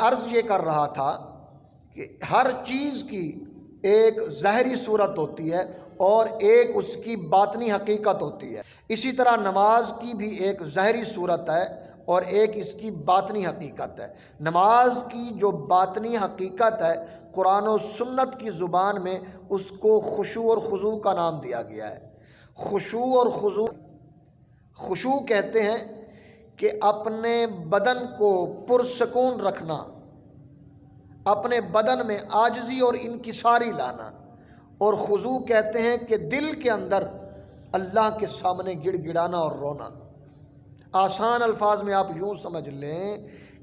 عرض یہ کر رہا تھا کہ ہر چیز کی ایک ظاہری صورت ہوتی ہے اور ایک اس کی باطنی حقیقت ہوتی ہے، اسی طرح نماز کی بھی ایک ظاہری صورت ہے اور ایک اس کی باطنی حقیقت ہے۔ نماز کی جو باطنی حقیقت ہے، قرآن و سنت کی زبان میں اس کو خشوع اور خضوع کا نام دیا گیا ہے۔ خشوع اور خضوع، خشوع کہتے ہیں کہ اپنے بدن کو پرسکون رکھنا، اپنے بدن میں عاجزی اور انکساری لانا، اور خضوع کہتے ہیں کہ دل کے اندر اللہ کے سامنے گڑ گڑانا اور رونا۔ آسان الفاظ میں آپ یوں سمجھ لیں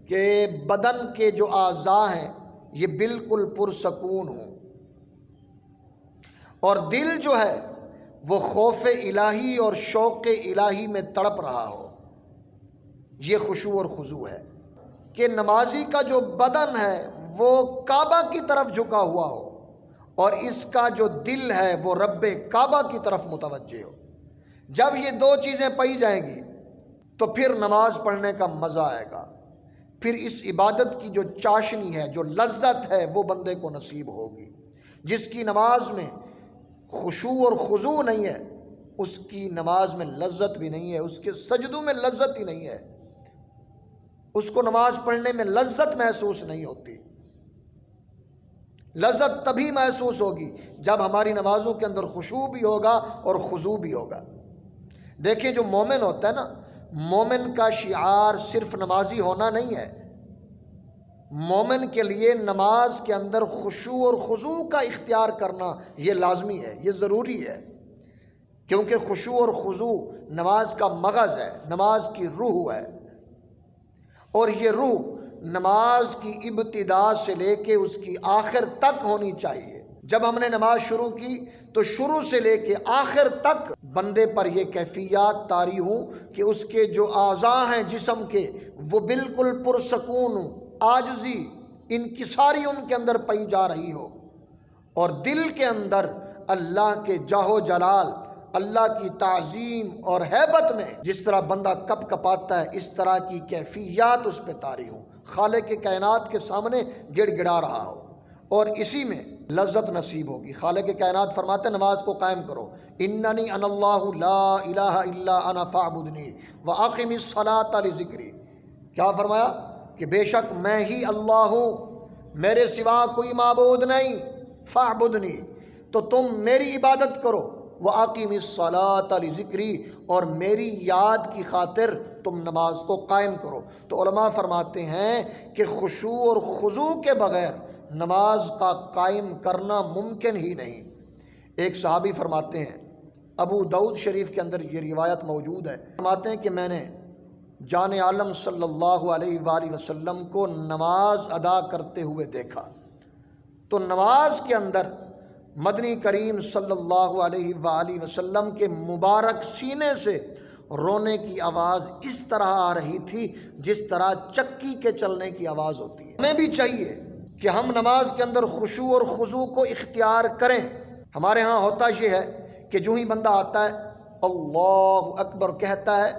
کہ بدن کے جو اعضاء ہیں یہ بالکل پرسکون ہوں، اور دل جو ہے وہ خوف الہی اور شوق الہی میں تڑپ رہا ہو۔ یہ خشوع اور خضوع ہے کہ نمازی کا جو بدن ہے وہ کعبہ کی طرف جھکا ہوا ہو اور اس کا جو دل ہے وہ رب کعبہ کی طرف متوجہ ہو۔ جب یہ دو چیزیں پائی جائیں گی تو پھر نماز پڑھنے کا مزہ آئے گا، پھر اس عبادت کی جو چاشنی ہے، جو لذت ہے، وہ بندے کو نصیب ہوگی۔ جس کی نماز میں خشوع اور خضوع نہیں ہے اس کی نماز میں لذت بھی نہیں ہے، اس کے سجدوں میں لذت ہی نہیں ہے، اس کو نماز پڑھنے میں لذت محسوس نہیں ہوتی۔ لذت تبھی محسوس ہوگی جب ہماری نمازوں کے اندر خشوع بھی ہوگا اور خضوع بھی ہوگا۔ دیکھیں جو مومن ہوتا ہے نا، مومن کا شعار صرف نمازی ہونا نہیں ہے، مومن کے لیے نماز کے اندر خشوع اور خضوع کا اختیار کرنا یہ لازمی ہے، یہ ضروری ہے، کیونکہ خشوع اور خضوع نماز کا مغز ہے، نماز کی روح ہے، اور یہ روح نماز کی ابتدا سے لے کے اس کی آخر تک ہونی چاہیے۔ جب ہم نے نماز شروع کی تو شروع سے لے کے آخر تک بندے پر یہ کیفیات طاری ہوں کہ اس کے جو اعضاء ہیں جسم کے وہ بالکل پرسکون ہوں، عاجزی، انکساری ان کے اندر پائی جا رہی ہو، اور دل کے اندر اللہ کے جاہ و جلال، اللہ کی تعظیم اور ہیبت میں جس طرح بندہ کپ کپاتا ہے اس طرح کی کیفیات اس پہ طاری ہوں، خالق کائنات کے سامنے گڑ گڑا رہا ہو، اور اسی میں لذت نصیب ہوگی۔ خالق کائنات فرماتے ہیں نماز کو قائم کرو، اننی انا اللہ لا الہ الا انا فاعبدنی واقم الصلاۃ لذکری۔ کیا فرمایا؟ کہ بے شک میں ہی اللہ ہوں، میرے سوا کوئی معبود نہیں، فاعبدنی، تو تم میری عبادت کرو، وَأَقِمِ الصَّلَاةَ لِذِكْرِي، اور میری یاد کی خاطر تم نماز کو قائم کرو۔ تو علماء فرماتے ہیں کہ خشوع اور خضوع کے بغیر نماز کا قائم کرنا ممکن ہی نہیں۔ ایک صحابی فرماتے ہیں، ابو داؤد شریف کے اندر یہ روایت موجود ہے، فرماتے ہیں کہ میں نے جان عالم صلی اللہ علیہ وآلہ وسلم کو نماز ادا کرتے ہوئے دیکھا، تو نماز کے اندر مدنی کریم صلی اللہ علیہ وآلہ وسلم کے مبارک سینے سے رونے کی آواز اس طرح آ رہی تھی جس طرح چکی کے چلنے کی آواز ہوتی ہے۔ ہمیں بھی چاہیے کہ ہم نماز کے اندر خشوع اور خضوع کو اختیار کریں۔ ہمارے ہاں ہوتا یہ ہے کہ جو ہی بندہ آتا ہے اللہ اکبر کہتا ہے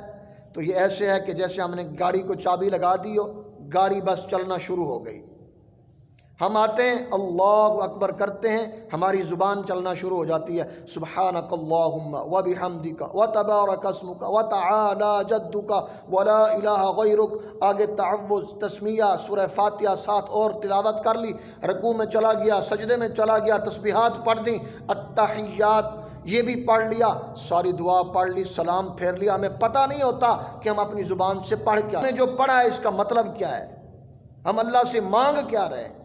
تو یہ ایسے ہے کہ جیسے ہم نے گاڑی کو چابی لگا دی ہو، گاڑی بس چلنا شروع ہو گئی۔ ہم آتے ہیں اللہ اکبر کرتے ہیں، ہماری زبان چلنا شروع ہو جاتی ہے، سبحانک اللہم وبحمدک وتبارک اسمک وتعالی جدک ولا الہ غیرک۔ آگے تعوذ، تسمیہ، سورہ فاتحہ ساتھ اور تلاوت کر لی، رکوع میں چلا گیا، سجدے میں چلا گیا، تسبیحات پڑھ دیں، التحیات یہ بھی پڑھ لیا، ساری دعا پڑھ لی، سلام پھیر لیا۔ ہمیں پتہ نہیں ہوتا کہ ہم اپنی زبان سے پڑھ کیا، ہم نے جو پڑھا ہے اس کا مطلب کیا ہے، ہم اللہ سے مانگ کیا رہے ہیں۔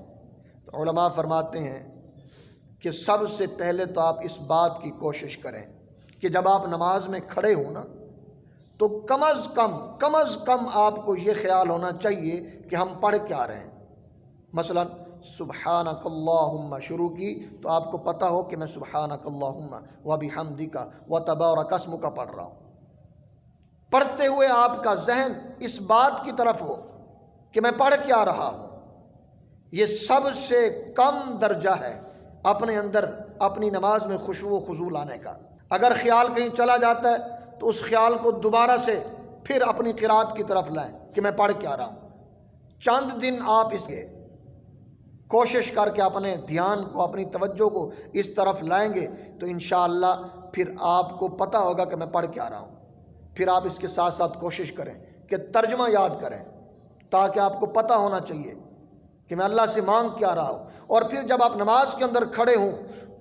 تو علماء فرماتے ہیں کہ سب سے پہلے تو آپ اس بات کی کوشش کریں کہ جب آپ نماز میں کھڑے ہوں نا تو کم از کم آپ کو یہ خیال ہونا چاہیے کہ ہم پڑھ کیا رہے ہیں۔ مثلا سبحانک اللہم شروع کی تو آپ کو پتہ ہو کہ میں سبحانک اللہم وبحمدک وتبارک اسمک پڑھ رہا ہوں۔ پڑھتے ہوئے آپ کا ذہن اس بات کی طرف ہو کہ میں پڑھ کیا رہا ہوں۔ یہ سب سے کم درجہ ہے اپنے اندر اپنی نماز میں خشوع و خضوع لانے کا۔ اگر خیال کہیں چلا جاتا ہے تو اس خیال کو دوبارہ سے پھر اپنی قرات کی طرف لائیں کہ میں پڑھ کیا رہا ہوں۔ چند دن آپ اس کے کوشش کر کے اپنے دھیان کو، اپنی توجہ کو اس طرف لائیں گے تو انشاءاللہ پھر آپ کو پتہ ہوگا کہ میں پڑھ کیا رہا ہوں۔ پھر آپ اس کے ساتھ ساتھ کوشش کریں کہ ترجمہ یاد کریں، تاکہ آپ کو پتہ ہونا چاہیے کہ میں اللہ سے مانگ کیا رہا ہوں۔ اور پھر جب آپ نماز کے اندر کھڑے ہوں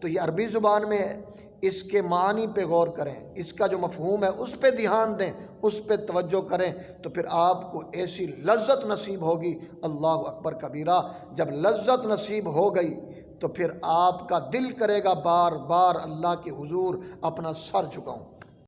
تو یہ عربی زبان میں ہے، اس کے معنی پہ غور کریں، اس کا جو مفہوم ہے اس پہ دھیان دیں، اس پہ توجہ کریں، تو پھر آپ کو ایسی لذت نصیب ہوگی، اللہ اکبر کبیرہ۔ جب لذت نصیب ہو گئی تو پھر آپ کا دل کرے گا بار بار اللہ کے حضور اپنا سر جھکاؤں۔